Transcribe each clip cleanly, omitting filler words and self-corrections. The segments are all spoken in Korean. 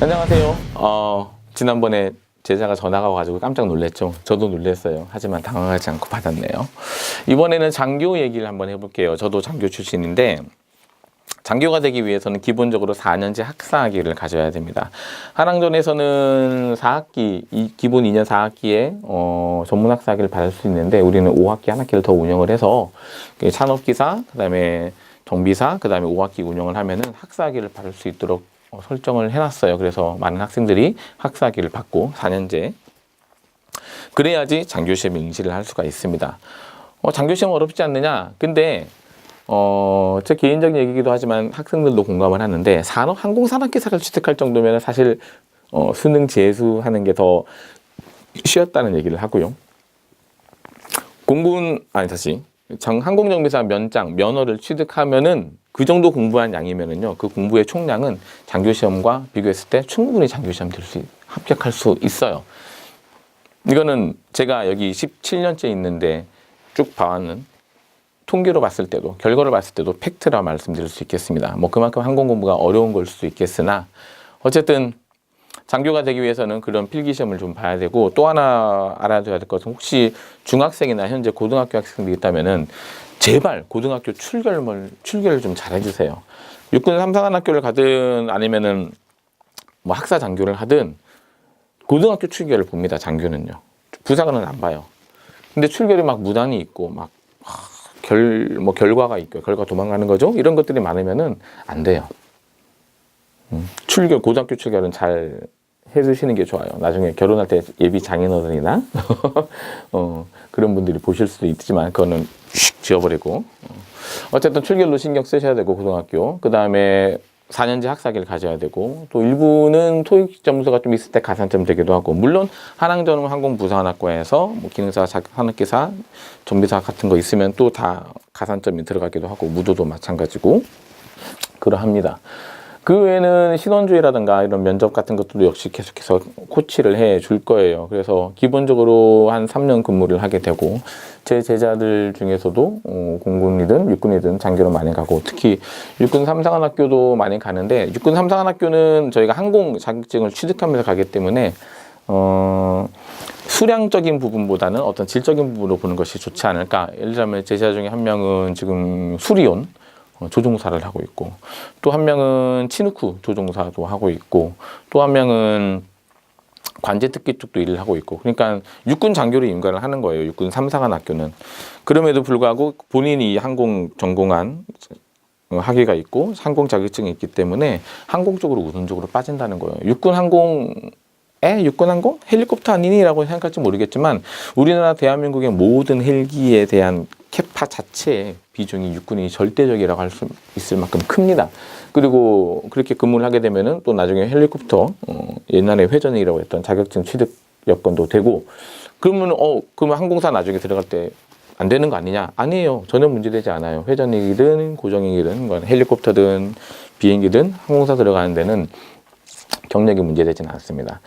안녕하세요. 지난번에 제자가 전화가 와가지고 깜짝 놀랐죠. 저도 놀랐어요. 하지만 당황하지 않고 받았네요. 이번에는 장교 얘기를 한번 해볼게요. 저도 장교 출신인데 장교가 되기 위해서는 기본적으로 4년제 학사학위를 가져야 됩니다. 한항전에서는 4학기, 기본 2년 4학기에 전문학사학위를 받을 수 있는데 우리는 5학기 한 학기를 더 운영을 해서 산업기사, 그 다음에 정비사, 그 다음에 5학기 운영을 하면은 학사학위를 받을 수 있도록 설정을 해놨어요. 그래서 많은 학생들이 학사학위를 받고 4년제 그래야지 장교시험에 응시를 할 수가 있습니다. 장교시험 어렵지 않느냐? 근데 제 개인적인 얘기이기도 하지만 학생들도 공감을 하는데 항공산업기사를 취득할 정도면 사실 수능 재수하는 게 더 쉬웠다는 얘기를 하고요. 항공정비사 면허를 취득하면은 그 정도 공부한 양이면은요, 그 공부의 총량은 장교시험과 비교했을 때 충분히 장교시험 합격할 수 있어요. 이거는 제가 여기 17년째 있는데 쭉 봐왔는 통계로 봤을 때도, 결과를 봤을 때도 팩트라 말씀드릴 수 있겠습니다. 그만큼 항공 공부가 어려운 걸 수도 있겠으나, 어쨌든 장교가 되기 위해서는 그런 필기시험을 좀 봐야 되고, 또 하나 알아둬야 될 것은 혹시 중학생이나 현재 고등학교 학생들이 있다면은 제발 고등학교 출결을 좀 잘해주세요. 육군 삼사관학교를 가든 아니면은 학사 장교를 하든 고등학교 출결을 봅니다. 장교는요. 부사관은 안 봐요. 근데 출결이 무단이 있고 결과가 있고 결과 도망가는 거죠. 이런 것들이 많으면은 안 돼요. 고등학교 출결은 잘 해주시는 게 좋아요. 나중에 결혼할 때 예비 장인어른이나 그런 분들이 보실 수도 있지만 그거는 지워버리고 어쨌든 출결로 신경 쓰셔야 되고 고등학교 그 다음에 4년제 학사학위를 가져야 되고 또 일부는 토익 점수가 좀 있을 때 가산점 되기도 하고 물론 한항전은 항공부사관학과에서 기능사, 산업기사, 정비사 같은 거 있으면 또 다 가산점이 들어가기도 하고 무도도 마찬가지고 그러합니다. 그 외에는 신원주의라든가 이런 면접 같은 것들도 역시 계속해서 코치를 해 줄 거예요. 그래서 기본적으로 한 3년 근무를 하게 되고 제 제자들 중에서도 공군이든 육군이든 장교로 많이 가고 특히 육군 삼사관학교도 많이 가는데 육군 삼사관학교는 저희가 항공 자격증을 취득하면서 가기 때문에 수량적인 부분보다는 어떤 질적인 부분으로 보는 것이 좋지 않을까. 예를 들자면 제자 중에 한 명은 지금 수리온 조종사를 하고 있고 또 한 명은 치누크 조종사도 하고 있고 또 한 명은 관제특기 쪽도 일을 하고 있고 그러니까 육군 장교로 임관을 하는 거예요. 육군 삼사관학교는. 그럼에도 불구하고 본인이 항공 전공한 학위가 있고 항공 자격증이 있기 때문에 항공 쪽으로 우선적으로 빠진다는 거예요. 육군 항공 헬리콥터 아니니? 라고 생각할지 모르겠지만 우리나라 대한민국의 모든 헬기에 대한 캐파 자체의 비중이 육군이 절대적이라고 할 수 있을 만큼 큽니다. 그리고 그렇게 근무를 하게 되면은 또 나중에 헬리콥터 옛날에 회전익이라고 했던 자격증 취득 여건도 되고 그러면 항공사 나중에 들어갈 때 안 되는 거 아니냐? 아니에요. 전혀 문제되지 않아요. 회전익이든 고정익이든 헬리콥터든 비행기든 항공사 들어가는 데는 경력이 문제되지는 않습니다.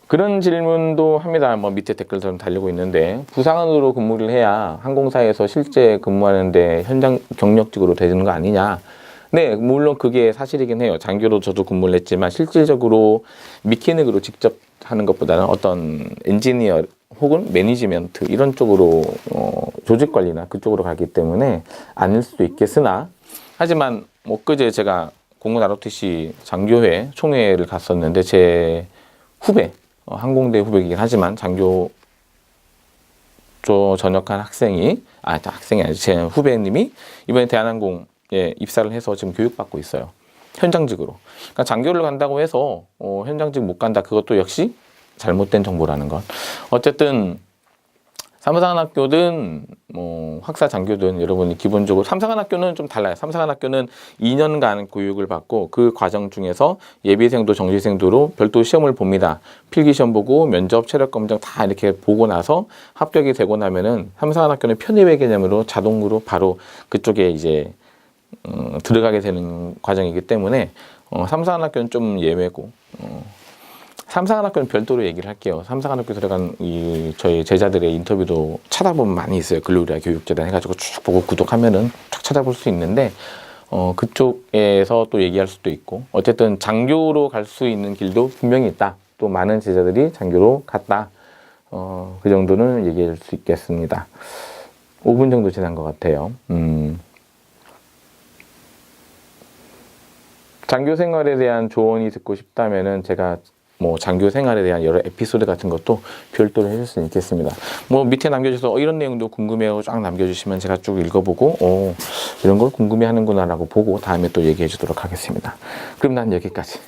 그런 질문도 합니다. 밑에 댓글 좀 달리고 있는데 부사관으로 근무를 해야 항공사에서 실제 근무하는데 현장 경력직으로 되는 거 아니냐? 네, 물론 그게 사실이긴 해요. 장교로 저도 근무를 했지만 실질적으로 미케닉으로 직접 하는 것보다는 어떤 엔지니어 혹은 매니지먼트 이런 쪽으로 조직관리나 그쪽으로 가기 때문에 아닐 수도 있겠으나 하지만 그제 제가 공군 ROTC 장교회 총회를 갔었는데 제 후배 항공대 후배이긴 하지만 장교 전역한 학생이 아니지 제 후배님이 이번에 대한항공에 입사를 해서 지금 교육받고 있어요. 현장직으로. 그러니까 장교를 간다고 해서 현장직 못 간다. 그것도 역시 잘못된 정보라는 것. 어쨌든 삼사관학교든 학사 장교든 여러분이 기본적으로 삼사관학교는 좀 달라요. 삼사관학교는 2년간 교육을 받고 그 과정 중에서 예비생도 정시생도로 별도 시험을 봅니다. 필기시험 보고 면접 체력 검정 다 이렇게 보고 나서 합격이 되고 나면은 삼사관학교는 편입의 개념으로 자동으로 바로 그쪽에 이제 들어가게 되는 과정이기 때문에 삼사관학교는 좀 예외고 삼사관학교는 별도로 얘기를 할게요. 삼사관학교 들어간 저희 제자들의 인터뷰도 찾아보면 많이 있어요. 글로리아 교육재단 해가지고 쭉 보고 구독하면은 쭉 찾아볼 수 있는데 그쪽에서 또 얘기할 수도 있고, 어쨌든 장교로 갈 수 있는 길도 분명히 있다. 또 많은 제자들이 장교로 갔다. 그 정도는 얘기할 수 있겠습니다. 5분 정도 지난 것 같아요. 장교 생활에 대한 조언이 듣고 싶다면은 제가 뭐 장교 생활에 대한 여러 에피소드 같은 것도 별도로 해줄 수 있겠습니다. 뭐 밑에 남겨주셔서 이런 내용도 궁금해요 쫙 남겨주시면 제가 쭉 읽어보고 이런 걸 궁금해하는구나 라고 보고 다음에 또 얘기해 주도록 하겠습니다. 그럼 난 여기까지.